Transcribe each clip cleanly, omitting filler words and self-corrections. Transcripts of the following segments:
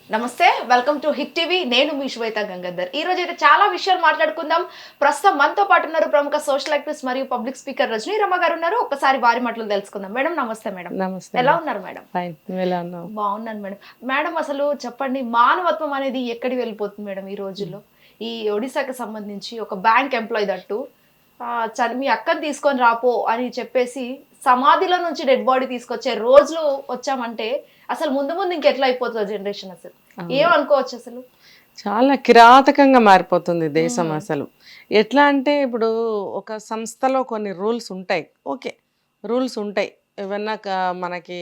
నమస్తే, welcome to hit TV. నేను మీ శ్వేత గంగాధర్. ఈ రోజు అయితే చాలా విషయాలు మాట్లాడుకుందాం. ప్రస్తుతం మనతో పాటు ఉన్నారు ప్రముఖ సోషల్ యాక్టివిస్ట్ మరియు పబ్లిక్ స్పీకర్ రజనీ రమ గారు ఉన్నారు. ఒక్కసారి వారి మాటలు తెలుసుకుందాం. మేడం నమస్తే. మేడం నమస్తే ఎలా ఉన్నారు? మేడం ఫైన్, నువ్వు ఎలా ఉన్నావు? బాగున్నాను మేడం. మేడం అసలు చెప్పండి, మానవత్వం అనేది ఎక్కడికి వెళ్ళిపోతుంది మేడం ఈ రోజుల్లో? ఈ ఒడిశాకి సంబంధించి ఒక బ్యాంక్ ఎంప్లాయీ దట్టు మీ అక్కని తీసుకొని రాపో అని చెప్పేసి సమాధిలో నుంచి డెడ్ బాడీ తీసుకొచ్చే రోజులు వచ్చామంటే అసలు ముందు ముందు ఇంకెట్లా అయిపోతుందో జనరేషన్ అసలు ఏమనుకోవచ్చు? అసలు చాలా కిరాతకంగా మారిపోతుంది దేశం. అసలు ఎట్లా అంటే ఇప్పుడు ఒక సంస్థలో కొన్ని రూల్స్ ఉంటాయి, ఓకే రూల్స్ ఉంటాయి. ఏమన్నా మనకి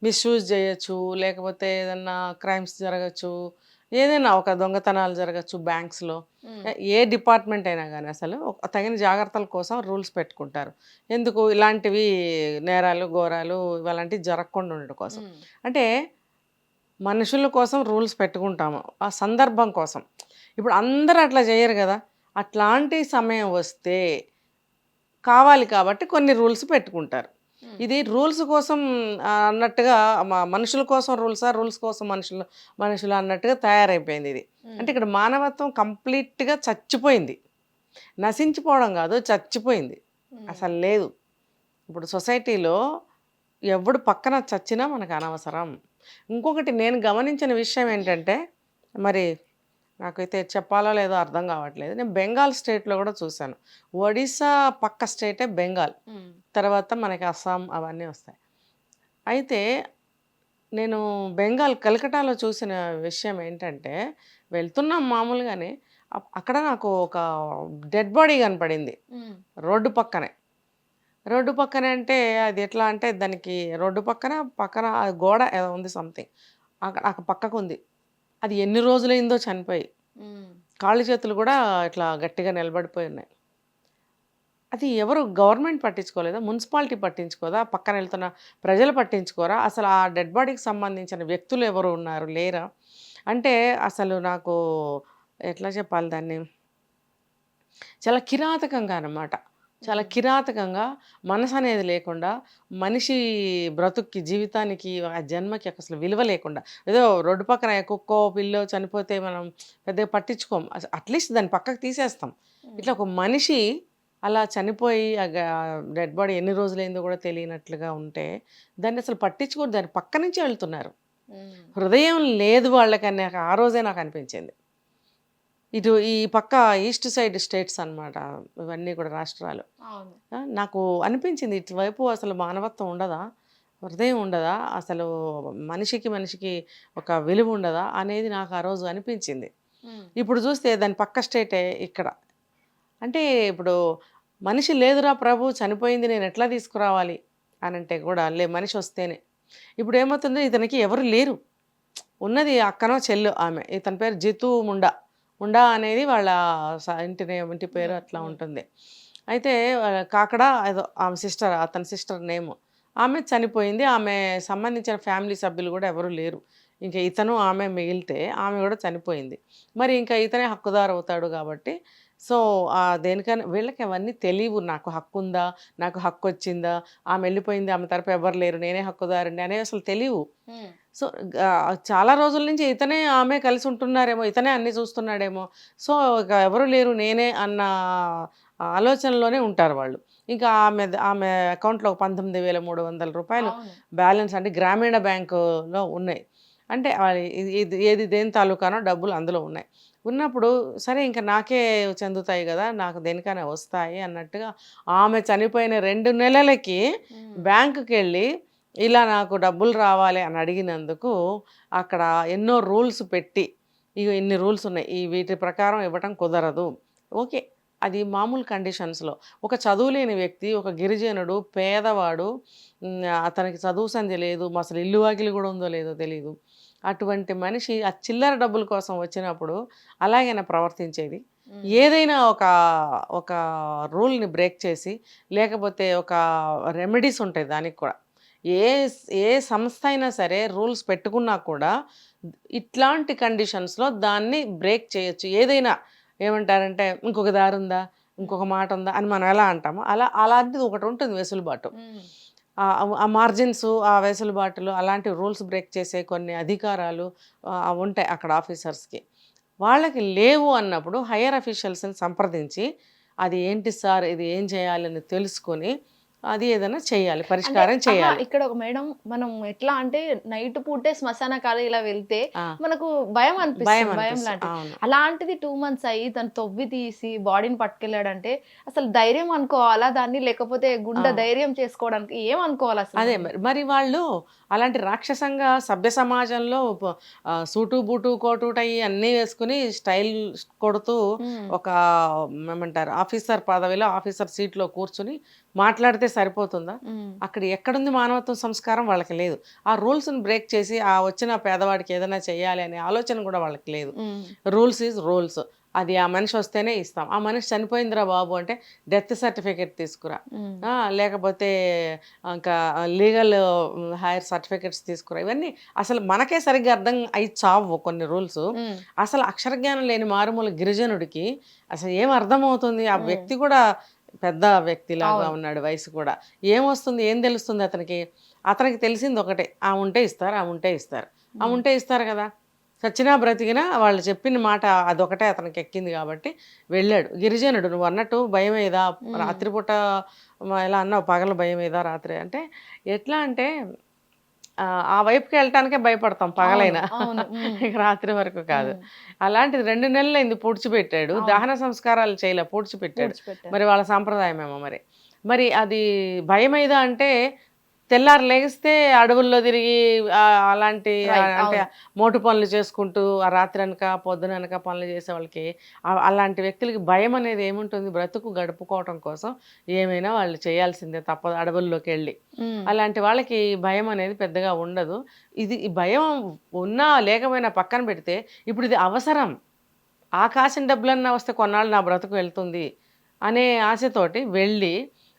మిస్యూజ్ చేయొచ్చు, లేకపోతే ఏదన్నా క్రైమ్స్ జరగచ్చు, ఏదైనా ఒక దొంగతనాలు జరగచ్చు బ్యాంక్స్లో. ఏ డిపార్ట్మెంట్ అయినా కానీ అసలు తగిన జాగ్రత్తల కోసం రూల్స్ పెట్టుకుంటారు. ఎందుకు ఇలాంటివి నేరాలు ఘోరాలు ఇలాంటివి జరగకుండా ఉండడం కోసం. అంటే మనుషుల కోసం రూల్స్ పెట్టుకుంటాము ఆ సందర్భం కోసం. ఇప్పుడు అందరూ అట్లా చేయరు కదా. అట్లాంటి సమయం వస్తే కావాలి కాబట్టి కొన్ని రూల్స్ పెట్టుకుంటారు. ఇది రూల్స్ కోసం అన్నట్టుగా మనుషుల కోసం రూల్స్ కోసం మనుషులు అన్నట్టుగా తయారైపోయింది ఇది. అంటే ఇక్కడ మానవత్వం కంప్లీట్గా చచ్చిపోయింది. నశించిపోవడం కాదు, చచ్చిపోయింది, అసలు లేదు. ఇప్పుడు సొసైటీలో ఎవడు పక్కన చచ్చినా మనకు అనవసరం. ఇంకొకటి నేను గమనించిన విషయం ఏంటంటే, మరి నాకైతే చెప్పాలో లేదో అర్థం కావట్లేదు, నేను బెంగాల్ స్టేట్లో కూడా చూశాను. ఒడిశా పక్క స్టేటే బెంగాల్, తర్వాత మనకి అస్సాం అవన్నీ వస్తాయి. అయితే నేను బెంగాల్ కలకటాలో చూసిన విషయం ఏంటంటే, వెళ్తున్నాం మామూలుగానే, అక్కడ నాకు ఒక డెడ్ బాడీ కనపడింది రోడ్డు పక్కనే. రోడ్డు పక్కనే అంటే అది ఎట్లా అంటే, దానికి రోడ్డు పక్కన గోడ ఏదో ఉంది సంథింగ్, అక్కడ పక్కకు ఉంది. అది ఎన్ని రోజులైందో చనిపోయి, కాళ్ళు చేతులు కూడా ఇట్లా గట్టిగా నిలబడిపోయి ఉన్నాయి. అది ఎవరు గవర్నమెంట్ పట్టించుకోలేదా? మున్సిపాలిటీ పట్టించుకోదా? పక్కన వెళ్తున్న ప్రజలు పట్టించుకోరా? అసలు ఆ డెడ్ బాడీకి సంబంధించిన వ్యక్తులు ఎవరు ఉన్నారు లేరా? అంటే అసలు నాకు ఎట్లా చెప్పాలి దాన్ని, చాలా కిరాతకంగా అన్నమాట. చాలా కిరాతకంగా, మనసు అనేది లేకుండా, మనిషి బ్రతుక్కి జీవితానికి ఆ జన్మకి అసలు విలువ లేకుండా, ఏదో రోడ్డు పక్కన కుక్కో పిల్లో చనిపోతే మనం పెద్దగా పట్టించుకోం, అట్లీస్ట్ దాన్ని పక్కకు తీసేస్తాం. ఇట్లా ఒక మనిషి అలా చనిపోయి డెడ్ బాడీ ఎన్ని రోజులైందో కూడా తెలియనట్లుగా ఉంటే దాన్ని అసలు పట్టించుకోరు, దాన్ని పక్క నుంచి వెళ్తున్నారు. హృదయం లేదు వాళ్ళకని ఆ రోజే నాకు అనిపించింది. ఇటు ఈ పక్క ఈస్ట్ సైడ్ స్టేట్స్ అన్నమాట ఇవన్నీ కూడా రాష్ట్రాలు. నాకు అనిపించింది ఇటువైపు అసలు మానవత్వం ఉండదా, హృదయం ఉండదా, అసలు మనిషికి ఒక విలువ ఉండదా అనేది నాకు ఆ రోజు అనిపించింది. ఇప్పుడు చూస్తే దాని పక్క స్టేటే ఇక్కడ. అంటే ఇప్పుడు మనిషి లేదురా ప్రభు, చనిపోయింది, నేను ఎట్లా తీసుకురావాలి అని అంటే కూడా మనిషి వస్తేనే. ఇప్పుడు ఏమవుతుంది, ఇతనికి ఎవరు లేరు, ఉన్నది అక్కనో చెల్లు ఆమె, ఇతని పేరు జితు ముండా అనేది వాళ్ళ ఇంటి పేరు అట్లా ఉంటుంది. అయితే కాకడ ఏదో ఆమె సిస్టర్, అతని సిస్టర్ నేమ్, ఆమె చనిపోయింది. ఆమె సంబంధించిన ఫ్యామిలీ సభ్యులు కూడా ఎవరు లేరు. ఇంకా ఇతను ఆమె మిగిలితే ఆమె కూడా చనిపోయింది. మరి ఇంకా ఇతనే హక్కుదారు అవుతాడు కాబట్టి, సో దేనికైనా వీళ్ళకి అవన్నీ తెలియవు. నాకు హక్కు ఉందా, నాకు హక్కు వచ్చిందా, ఆమె వెళ్ళిపోయింది, ఆమె తరపు ఎవరు లేరు, నేనే హక్కుదారుండి అనేవి అసలు తెలియవు. సో చాలా రోజుల నుంచి ఇతనే ఆమె కలిసి ఉంటున్నారేమో, ఇతనే అన్నీ చూస్తున్నాడేమో, సో ఇక ఎవరు లేరు నేనే అన్న ఆలోచనలోనే ఉంటారు వాళ్ళు. ఇంకా ఆమె అకౌంట్లో 19,300 రూపాయలు బ్యాలెన్స్ అంటే గ్రామీణ బ్యాంకులో ఉన్నాయి. అంటే ఏది దేని తాలూకానో డబ్బులు అందులో ఉన్నాయి. ఉన్నప్పుడు సరే ఇంకా నాకే చెందుతాయి కదా, నాకు దేనికైనా వస్తాయి అన్నట్టుగా ఆమె చనిపోయిన 2 నెలలకి బ్యాంకుకి వెళ్ళి ఇలా నాకు డబ్బులు రావాలి అని అడిగినందుకు అక్కడ ఎన్నో రూల్స్ పెట్టి, ఇన్ని రూల్స్ ఉన్నాయి, వీటి ప్రకారం ఇవ్వటం కుదరదు. ఓకే, అది మామూలు కండిషన్స్లో. ఒక చదువులేని వ్యక్తి, ఒక గిరిజనుడు, పేదవాడు, అతనికి చదువు సంధ్య లేదు, అసలు ఇల్లు వాకిలి కూడా ఉందో లేదో తెలియదు, అటువంటి మనిషి ఆ చిల్లర డబ్బుల కోసం వచ్చినప్పుడు అలాగైనా ప్రవర్తించేది? ఏదైనా ఒక రూల్ని బ్రేక్ చేసి, లేకపోతే ఒక రెమెడీస్ ఉంటాయి దానికి కూడా. ఏ సంస్థ అయినా సరే రూల్స్ పెట్టుకున్నా కూడా ఇట్లాంటి కండిషన్స్లో దాన్ని బ్రేక్ చేయొచ్చు. ఏదైనా ఏమంటారంటే ఇంకొక దారి ఉందా, ఇంకొక మాట ఉందా అని మనం ఎలా అంటామో అలాంటిది ఒకటి ఉంటుంది వెసులుబాటు. ఆ మార్జిన్స్, ఆ వెసులుబాటులు అలాంటి రూల్స్ బ్రేక్ చేసే కొన్ని అధికారాలు ఉంటాయి అక్కడ ఆఫీసర్స్కి. వాళ్ళకి లేవు అన్నప్పుడు హైయర్ అఫీషియల్స్ని సంప్రదించి అది ఏంటి సార్, ఇది ఏం చేయాలని తెలుసుకొని అది ఏదైనా చేయాలి, అంటే పరిష్కారం చేయాలి. ఇక్కడ ఒక మేడం మనం ఎట్లా అంటే నైట్ పూటే శ్మశాన కాలం ఇలా వెళ్తే ఆ, మనకు భయం భయం అనిపిస్తుంది, భయం అనిపిస్తుంది. లాంటిది. అవును. అలాంటిది 2 మంత్స్ అయ్యి తను తవ్వి తీసి బాడీని పట్టుకెళ్ళాడంటే అసలు ధైర్యం అనుకోవాలా దాన్ని, లేకపోతే గుండె ధైర్యం చేసుకోవడానికి ఏం అనుకోవాలి అసలు అదే మనం? మరి వాళ్ళు అలాంటి రాక్షసంగా సభ్య సమాజంలో సూటు బూటు కోటు టై అన్నీ వేసుకుని స్టైల్ కొడుతూ ఉమ్, ఒక ఏమంటారు ఆఫీసర్ పదవిలో ఆఫీసర్ సీట్లో కూర్చుని మాట్లాడితే సరిపోతుందా? ఉమ్, అక్కడ ఎక్కడుంది మానవత్వం, సంస్కారం వాళ్ళకి లేదు. ఆ రూల్స్ని బ్రేక్ చేసి ఆ వచ్చిన పేదవాడికి ఏదైనా చేయాలి అనే ఆలోచన కూడా వాళ్ళకి లేదు. ఉమ్, రూల్స్ ఈజ్ రూల్స్. అది ఆ మనిషి వస్తేనే ఇస్తాం. ఆ మనిషి చనిపోయిందిరా బాబు అంటే డెత్ సర్టిఫికేట్ తీసుకురా, ఉమ్, లేకపోతే ఇంకా లీగల్ హైయర్ సర్టిఫికేట్స్ తీసుకురా. ఇవన్నీ అసలు మనకే సరిగ్గా అర్థం అయి చావు కొన్ని రూల్స్. ఉమ్, అసలు అక్షరజ్ఞానం లేని మారుమూల గిరిజనుడికి అసలు ఏం అర్థమవుతుంది? ఆ ఉమ్. వ్యక్తి కూడా పెద్ద వ్యక్తిలాగా అవును. ఉన్నాడు, వయసు కూడా. ఏమొస్తుంది, ఏం తెలుస్తుంది అతనికి? అతనికి తెలిసింది ఒకటే, ఆ ఉంటే ఇస్తారు, ఆ ఉంటే ఇస్తారు, ఆ ఉంటే ఇస్తారు కదా. చచ్చినా బ్రతికినా వాళ్ళు చెప్పిన మాట అదొకటే అతనికి ఎక్కింది కాబట్టి వెళ్ళాడు. గిరిజనుడు, నువ్వు అన్నట్టు భయం ఏదా రాత్రిపూట, ఎలా అన్నావు పగల భయం ఏదా రాత్రి అంటే, ఎట్లా అంటే ఆ వైపుకి వెళ్ళటానికే భయపడతాం అవును, పగలైనా. అవును. ఉమ్, ఇక రాత్రి వరకు కాదు. ఉమ్. అలాంటిది 2 నెలలైంది పూడ్చిపెట్టాడు. అవును, దహన సంస్కారాలు చేయలే, పూడ్చిపెట్టాడు. పూడ్చిపెట్టారు. మరి వాళ్ళ సాంప్రదాయమేమో మరి. మరి అది భయమైదా అంటే, తెల్లారి లెగిస్తే అడవుల్లో తిరిగి అలాంటి రైట్. అంటే అవును. మోటు పనులు చేసుకుంటూ ఆ రాత్రనక పొద్దుననక పనులు చేసే వాళ్ళకి అలాంటి వ్యక్తులకి భయం అనేది ఏముంటుంది? బ్రతుకు గడుపుకోవటం కోసం ఏమైనా వాళ్ళు చేయాల్సిందే, తప్పదు అడవుల్లోకి వెళ్ళి. ఉమ్, అలాంటి వాళ్ళకి భయం అనేది పెద్దగా ఉండదు. ఇది ఈ భయం ఉన్నా లేకపోయినా పక్కన పెడితే, ఇప్పుడు ఇది అవసరం. ఆ కాసిన డబ్బులన్నా వస్తే కొన్నాళ్ళు నా బ్రతుకు వెళ్తుంది అనే ఆశతోటి వెళ్ళి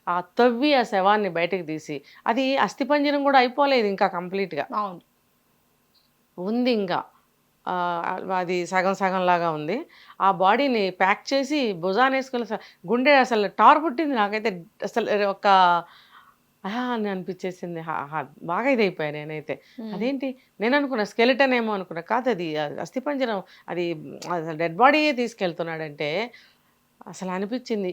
ఆ తవ్వి ఆ శవాన్ని బయటకు తీసి, అది అస్థిపంజరం కూడా అయిపోలేదు ఇంకా కంప్లీట్గా అవును. ఉంది ఇంకా. అది సగం సగం లాగా ఉంది. ఆ బాడీని ప్యాక్ చేసి భుజాన వేసుకుని గుండె అసలు టార్ పుట్టింది నాకైతే. అసలు ఒక అని అనిపించేసింది. బాగా ఇదైపోయాను నేనైతే. ఉమ్, అదేంటి, నేను అనుకున్నా స్కెలిటన్ ఏమో అనుకున్నా, కాదు అది అస్థిపంజరం. అది అసలు డెడ్ బాడీయే తీసుకెళ్తున్నాడంటే అసలు అనిపించింది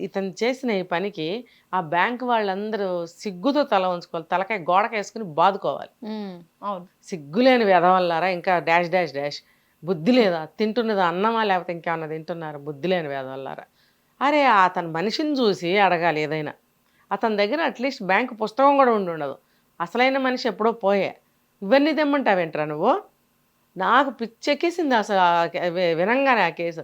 ఇతను చేసిన ఈ పనికి ఆ బ్యాంక్ వాళ్ళందరూ సిగ్గుతో తల ఉంచుకోవాలి, తలకాయ గోడకేసుకుని బాదుకోవాలి. ఉమ్, అవును. సిగ్గులేని వెధవల్లారా, ఇంకా డాష్ డాష్ డాష్. బుద్ధి లేదా? తింటున్నది అన్నమా లేకపోతే ఇంకేమన్నా తింటున్నారా? బుద్ధి లేని వెధవల్లారా. అరే అతను మనిషిని చూసి అడగాలి ఏదైనా. అతని దగ్గర అట్లీస్ట్ బ్యాంకు పుస్తకం కూడా ఉండదు. అసలైన మనిషి ఎప్పుడో పోయే. ఇవన్నీ తెమ్మంటావేంట్రా నువ్వు? నాకు పిచ్చెక్కేసింది అసలు వినంగానే ఆ కేసు.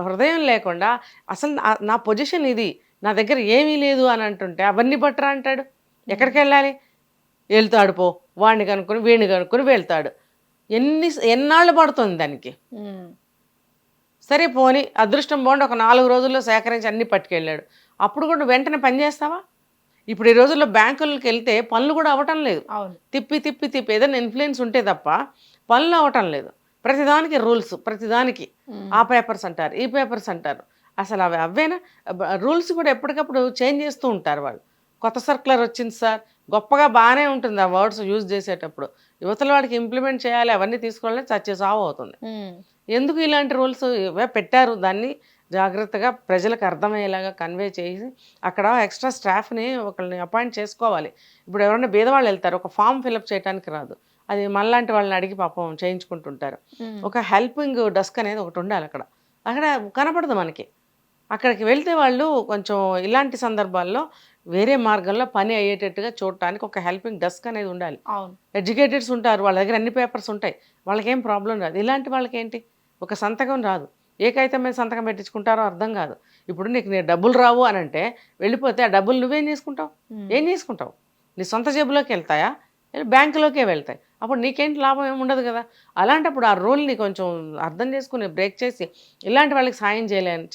హృదయం లేకుండా అసలు నా పొజిషన్ ఇది, నా దగ్గర ఏమీ లేదు అని అంటుంటే అవన్నీ బట్టరా అంటాడు. ఎక్కడికి వెళ్ళాలి? వెళ్తాడు పో, వాడిని కనుక్కొని వీడిని కనుక్కొని వెళ్తాడు. ఎన్నాళ్ళు పడుతుంది దానికి? ఉమ్, సరే పోని అదృష్టం బాగుండి ఒక 4 రోజుల్లో సేకరించి అన్నీ పట్టుకెళ్ళాడు. అప్పుడు కూడా వెంటనే పని చేస్తావా? ఇప్పుడు ఈ రోజుల్లో బ్యాంకులకి వెళ్తే పనులు కూడా అవ్వటం లేదు. అవును. తిప్పి తిప్పి తిప్పి ఏదైనా ఇన్ఫ్లుయెన్స్ ఉంటే తప్ప పనులు అవ్వటం లేదు. ప్రతిదానికి రూల్స్, ప్రతిదానికి ఆ పేపర్స్ అంటారు, ఈ పేపర్స్ అంటారు. అసలు అవేనా రూల్స్ కూడా ఎప్పటికప్పుడు చేంజ్ చేస్తూ ఉంటారు వాళ్ళు. కొత్త సర్క్యులర్ వచ్చింది సార్, గొప్పగా బాగానే ఉంటుంది ఆ వర్డ్స్ యూజ్ చేసేటప్పుడు. యువతల వాడికి ఇంప్లిమెంట్ చేయాలి, అవన్నీ తీసుకోవాలని చచ్చే సావు అవుతుంది. ఉమ్, ఎందుకు ఇలాంటి రూల్స్ ఇవే పెట్టారు? దాన్ని జాగ్రత్తగా ప్రజలకు అర్థమయ్యేలాగా కన్వే చేసి అక్కడ ఎక్స్ట్రా స్టాఫ్ని ఒకళ్ళని అపాయింట్ చేసుకోవాలి. ఇప్పుడు ఎవరైనా బీదవాళ్ళు వెళ్తారు, ఒక ఫామ్ ఫిలప్ చేయడానికి రాదు, అది మనలాంటి వాళ్ళని అడిగి పాపం చేయించుకుంటుంటారు. ఒక హెల్పింగ్ డెస్క్ అనేది ఒకటి ఉండాలి అక్కడ. అక్కడ కనపడదు మనకి. అక్కడికి వెళ్తే వాళ్ళు కొంచెం ఇలాంటి సందర్భాల్లో వేరే మార్గంలో పని అయ్యేటట్టుగా చూడటానికి ఒక హెల్పింగ్ డెస్క్ అనేది ఉండాలి. అవును. ఎడ్యుకేటెడ్స్ ఉంటారు, వాళ్ళ దగ్గర అన్ని పేపర్స్ ఉంటాయి, వాళ్ళకేం ప్రాబ్లం రాదు. ఇలాంటి వాళ్ళకి ఏంటి, ఒక సంతకం రాదు, ఏ కాగితం మీద సంతకం పెట్టించుకుంటారో అర్థం కాదు. ఇప్పుడు నేను డబ్బులు రావు అని అంటే వెళ్ళిపోతే ఆ డబ్బులు నువ్వేం చేసుకుంటావు? ఏం చేసుకుంటావు? నీ సొంత జేబులోకి వెళ్తాయా? బ్యాంకులోకే వెళ్తాయి. అప్పుడు నీకేంటి లాభం ఏమి ఉండదు కదా. అలాంటప్పుడు ఆ రూల్ని కొంచెం అర్థం చేసుకుని బ్రేక్ చేసి ఇలాంటి వాళ్ళకి సాయం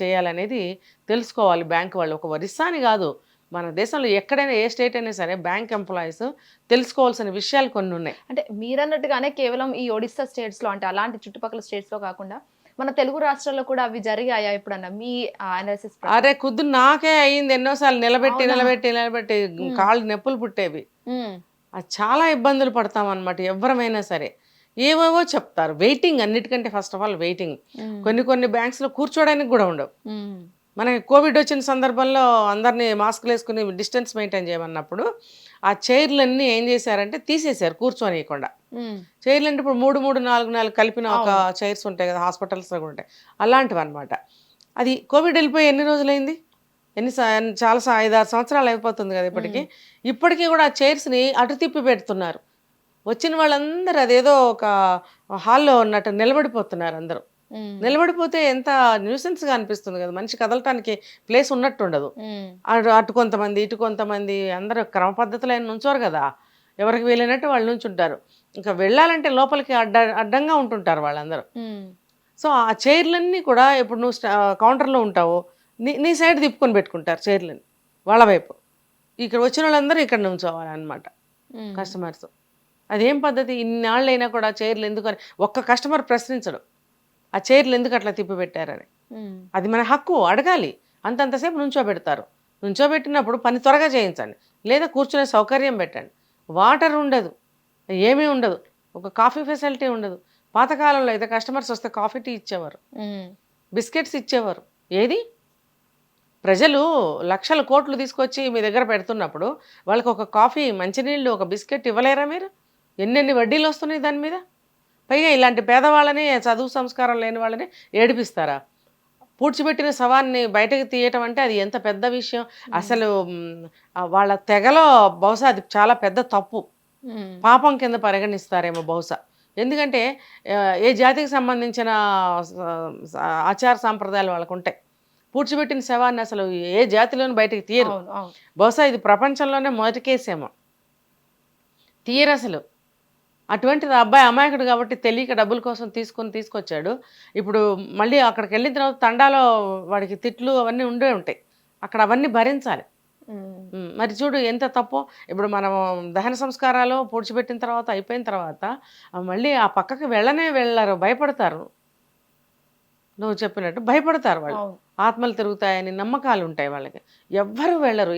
చేయాలనేది తెలుసుకోవాలి బ్యాంక్ వాళ్ళు. ఒక ఒరిస్సాని కాదు, మన దేశంలో ఎక్కడైనా ఏ స్టేట్ అయినా సరే బ్యాంక్ ఎంప్లాయీస్ తెలుసుకోవాల్సిన విషయాలు కొన్ని ఉన్నాయి. అంటే మీరన్నట్టుగానే కేవలం ఈ ఒడిస్సా స్టేట్స్లో అంటే అలాంటి చుట్టుపక్కల స్టేట్స్లో కాకుండా మన తెలుగు రాష్ట్రాల్లో కూడా అవి జరిగాయా ఎప్పుడన్నా మీ అనాలిసిస్? అరే కుద్దు నాకే అయ్యింది ఎన్నోసార్లు, నిలబెట్టి కాళ్ళు నొప్పులు పుట్టేవి. అది చాలా ఇబ్బందులు పడతాం అనమాట ఎవరమైనా సరే. ఏవేవో చెప్తారు, వెయిటింగ్ అన్నిటికంటే ఫస్ట్ ఆఫ్ ఆల్ వెయిటింగ్. కొన్ని బ్యాంక్స్లో కూర్చోడానికి కూడా ఉండవు. మనకి కోవిడ్ వచ్చిన సందర్భంలో అందరినీ మాస్కులు వేసుకుని డిస్టెన్స్ మెయింటైన్ చేయమన్నప్పుడు ఆ చైర్లన్నీ ఏం చేశారంటే తీసేశారు కూర్చోనియకుండా. చైర్లు అంటే ఇప్పుడు 3 4 కలిపిన ఒక చైర్స్ ఉంటాయి కదా హాస్పిటల్స్లో కూడా ఉంటాయి, అలాంటివి అనమాట. అది కోవిడ్ వెళ్ళిపోయి ఎన్ని రోజులైంది, చాలా 5-6 సంవత్సరాలు అయిపోతుంది కదా ఇప్పటికీ కూడా ఆ చైర్స్ని అటు తిప్పి పెడుతున్నారు. వచ్చిన వాళ్ళందరూ అదేదో ఒక హాల్లో ఉన్నట్టు నిలబడిపోతున్నారు అందరూ. నిలబడిపోతే ఎంత న్యూసెన్స్గా అనిపిస్తుంది కదా, మనిషి కదలటానికి ప్లేస్ ఉన్నట్టు ఉండదు. అటు కొంతమంది ఇటు కొంతమంది, అందరూ క్రమ పద్ధతులు అయిన నుంచోరు కదా, ఎవరికి వీలైనట్టు వాళ్ళు నుంచుంటారు. ఇంకా వెళ్ళాలంటే లోపలికి అడ్డంగా ఉంటుంటారు వాళ్ళందరూ. సో ఆ చైర్లన్నీ కూడా ఇప్పుడు నువ్వు కౌంటర్లో ఉంటావు, నీ సైడ్ తిప్పుకొని పెట్టుకుంటారు చైర్లని వాళ్ళ వైపు. ఇక్కడ వచ్చిన వాళ్ళందరూ ఇక్కడ నుంచోవాలన్నమాట కస్టమర్స్. అదేం పద్ధతి? ఇన్నాళ్ళైనా కూడా చైర్లు ఎందుకని ఒక్క కస్టమర్ ప్రశ్నించడు, ఆ చైర్లు ఎందుకు అట్లా తిప్పి పెట్టారని. అది మన హక్కు, అడగాలి. అంతంతసేపు నుంచోబెడతారు. నుంచోబెట్టినప్పుడు పని త్వరగా చేయించండి, లేదా కూర్చునే సౌకర్యం పెట్టండి. వాటర్ ఉండదు, ఏమీ ఉండదు, ఒక కాఫీ ఫెసిలిటీ ఉండదు. పాతకాలంలో అయితే కస్టమర్స్ వస్తే కాఫీ టీ ఇచ్చేవారు, బిస్కెట్స్ ఇచ్చేవారు. ఏది ప్రజలు లక్షల కోట్లు తీసుకొచ్చి మీ దగ్గర పెడుతున్నప్పుడు వాళ్ళకి ఒక కాఫీ, మంచినీళ్ళు, ఒక బిస్కెట్ ఇవ్వలేరా మీరు? ఎన్నెన్ని వడ్డీలు వస్తున్నాయి దాని మీద. పైగా ఇలాంటి పేదవాళ్ళని, చదువు సంస్కారం లేని వాళ్ళని ఏడిపిస్తారా? పూడ్చిపెట్టిన శవాన్ని బయటకు తీయటం అంటే అది ఎంత పెద్ద విషయం అసలు. వాళ్ళ తెగలో బహుశా అది చాలా పెద్ద తప్పు, పాపం కింద పరిగణిస్తారేమో బహుశా. ఎందుకంటే ఏ జాతికి సంబంధించిన ఆచార సాంప్రదాయాలు వాళ్ళకు ఉంటాయి. పూడ్చిపెట్టిన శవాన్ని అసలు ఏ జాతిలోనూ బయటకు తీయరు. బహుశా ఇది ప్రపంచంలోనే మొదటి కేసేమో, తీయరు అసలు. అటువంటిది అబ్బాయి అమాయకుడు కాబట్టి తెలియక డబ్బుల కోసం తీసుకొచ్చాడు. ఇప్పుడు మళ్ళీ అక్కడికి వెళ్ళిన తర్వాత తండాలో వాడికి తిట్లు అవన్నీ ఉండే ఉంటాయి, అక్కడ అవన్నీ భరించాలి. మరి చూడు ఎంత తప్పో. ఇప్పుడు మనం దహన సంస్కారాలు పూడ్చిపెట్టిన తర్వాత అయిపోయిన తర్వాత మళ్ళీ ఆ పక్కకి వెళ్ళరు, భయపడతారు. నువ్వు చెప్పినట్టు భయపడతారు వాళ్ళు. ఆత్మలు తిరుగుతాయని నమ్మకాలు ఉంటాయి వాళ్ళకి. ఎవ్వరు వెళ్ళరు,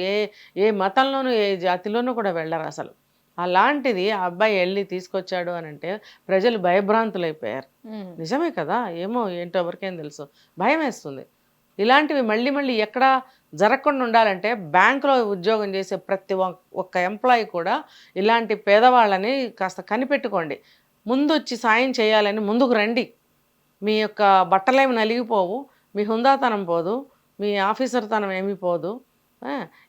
ఏ మతంలోనూ ఏ జాతిలోనూ కూడా వెళ్ళరు అసలు. అలాంటిది ఆ అబ్బాయి వెళ్ళి తీసుకొచ్చాడు అని అంటే ప్రజలు భయభ్రాంతులైపోయారు. నిజమే కదా, ఏమో ఏంటో ఎవరికేం తెలుసు, భయం వేస్తుంది. ఇలాంటివి మళ్ళీ ఎక్కడా జరగకుండా ఉండాలంటే బ్యాంకులో ఉద్యోగం చేసే ప్రతి ఒక్క ఎంప్లాయీ కూడా ఇలాంటి పేదవాళ్ళని కాస్త కనిపెట్టుకోండి. ముందు వచ్చి సాయం చేయాలని ముందుకు రండి. మీ యొక్క బట్టలేమి నలిగిపోవు, మీ హుందాతనం పోదు, మీ ఆఫీసర్తనం ఏమీ పోదు,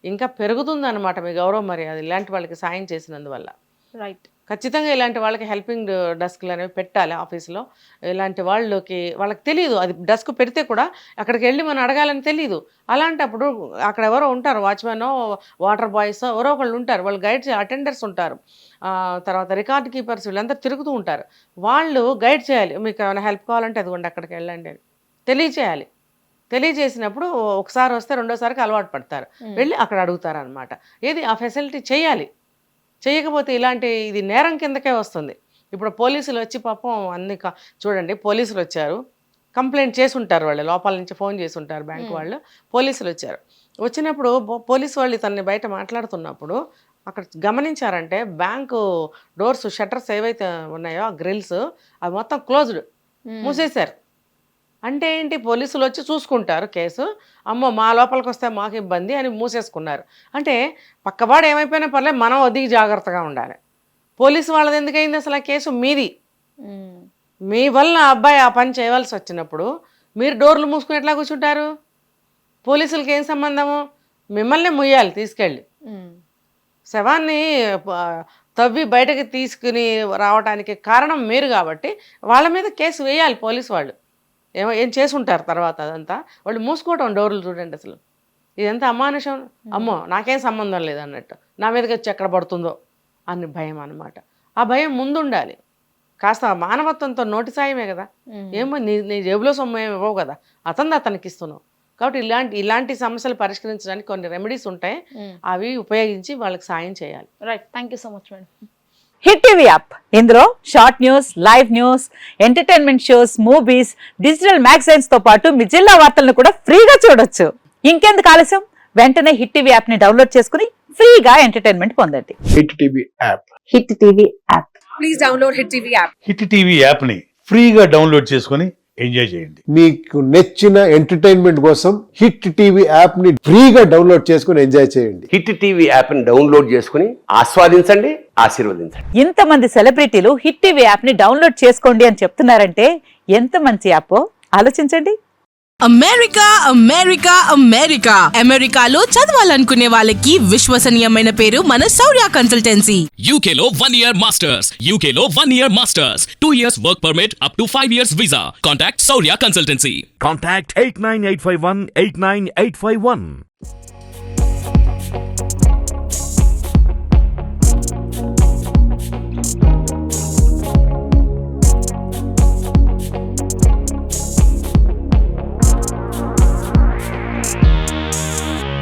ఇంకా పెరుగుతుందన్నమాట మీ గౌరవ మర్యాద ఇలాంటి వాళ్ళకి సాయం చేసినందువల్ల. రైట్. ఖచ్చితంగా ఇలాంటి వాళ్ళకి హెల్పింగ్ డెస్క్లు అనేవి పెట్టాలి ఆఫీస్లో. ఇలాంటి వాళ్ళకి తెలియదు, అది డెస్క్ పెడితే కూడా అక్కడికి వెళ్ళి మనం అడగాలని తెలియదు. అలాంటప్పుడు అక్కడ ఎవరో ఉంటారు, వాచ్మెన్, వాటర్ బాయ్స్, ఎవరో ఒకళ్ళు ఉంటారు, వాళ్ళు గైడ్ అటెండర్స్ ఉంటారు, తర్వాత రికార్డ్ కీపర్స్, వీళ్ళందరూ తిరుగుతూ ఉంటారు. వాళ్ళు గైడ్ చేయాలి, మీకు ఏమైనా హెల్ప్ కావాలంటే అదిగోండి అక్కడికి వెళ్ళండి అని తెలియచేయాలి. తెలియజేసినప్పుడు ఒకసారి వస్తే రెండోసారికి అలవాటు పడతారు, వెళ్ళి అక్కడ అడుగుతారు అనమాట. ఏది ఆ ఫెసిలిటీ చేయాలి. చేయకపోతే ఇది నేరం కిందకే వస్తుంది. ఇప్పుడు పోలీసులు వచ్చి పాపం అన్ని చూడండి, పోలీసులు వచ్చారు, కంప్లైంట్ చేసి ఉంటారు, వాళ్ళు లోపల నుంచి ఫోన్ చేసి ఉంటారు బ్యాంకు వాళ్ళు. పోలీసులు వచ్చారు, వచ్చినప్పుడు పోలీసు వాళ్ళు తనని బయట మాట్లాడుతున్నప్పుడు అక్కడ గమనించారంటే బ్యాంకు డోర్స్, షట్టర్స్ ఏవైతే ఉన్నాయో ఆ గ్రిల్స్ అవి మొత్తం క్లోజ్డ్, మూసేశారు. అంటే ఏంటి, పోలీసులు వచ్చి చూసుకుంటారు కేసు, అమ్మో మా లోపలికి వస్తే మాకు ఇబ్బంది అని మూసేసుకున్నారు. అంటే పక్కవాడు ఏమైపోయినా పర్లేదు, మనం ఒదిగి జాగ్రత్తగా ఉండాలి. పోలీసు వాళ్ళది ఎందుకైంది అసలు ఆ కేసు? మీది. మీ వల్ల అబ్బాయి ఆ పని చేయవలసి వచ్చినప్పుడు మీరు డోర్లు మూసుకుని ఎట్లా కూర్చుంటారు? పోలీసులకి ఏం సంబంధము? మిమ్మల్ని ముయ్యాలి తీసుకెళ్ళి. శవాన్ని తవ్వి బయటకి తీసుకుని రావడానికి కారణం మీరు కాబట్టి వాళ్ళ మీద కేసు వేయాలి పోలీసు వాళ్ళు. ఏం చేసి ఉంటారు తర్వాత అదంతా. వాళ్ళు మూసుకోవటం డోర్లు చూడండి అసలు. ఇదంతా అమానుషం. అమ్మో నాకేం సంబంధం లేదు అన్నట్టు, నా మీదకి వచ్చి ఎక్కడ పడుతుందో అని భయం అన్నమాట. ఆ భయం ముందుండాలి. కాస్త మానవత్వంతో నోటి సాయమే కదా, ఏమో నీ జేబులో సొమ్ము ఏమి ఇవ్వవు కదా, అతనికి ఇస్తున్నావు. కాబట్టి ఇలాంటి సమస్యలు పరిష్కరించడానికి కొన్ని రెమెడీస్ ఉంటాయి, అవి ఉపయోగించి వాళ్ళకి సాయం చేయాలి. Right. Thank you so much madam. Hit TV app ఇందులో short news, live news, entertainment shows, movies, digital magazines తో పాటు మీ జిల్లా వార్తలను కూడా ఫ్రీగా చూడొచ్చు. ఇంకెందుకు ఆలస్యం, వెంటనే హిట్ టీవీ యాప్ ని డౌన్లోడ్ చేసుకుని ఫ్రీగా ఎంటర్టైన్మెంట్ పొందండి. Hit TV app. Hit TV app. Please download hit TV app. Hit TV యాప్ని ఫ్రీగా డౌన్లోడ్ చేసుకొని ఎంజాయ్ చేయండి. మీకు నచ్చిన ఎంటర్టైన్మెంట్ కోసం హిట్ టీవీ యాప్ ని ఫ్రీగా డౌన్లోడ్ చేసుకుని ఎంజాయ్ చేయండి. హిట్ టీవీ యాప్ని డౌన్లోడ్ చేసుకుని ఆస్వాదించండి, ఆశీర్వదించండి. ఇంతమంది సెలబ్రిటీలు హిట్ టీవీ యాప్ ని డౌన్లోడ్ చేసుకోండి అని చెప్తున్నారంటే ఎంత మంచి యాప్ ఆలోచించండి. అమెరికా అమెరికా అమెరికా అమెరికాలో చదవాలనుకునే వాళ్ళకి విశ్వసనీయమైన పేరు మన శౌర్య కన్సల్టెన్సీ. UK లో 1 year masters. UK లో 1 year masters. 2 years work permit up to 5 years visa. Contact Saurya Consultancy. Contact 89851 89851.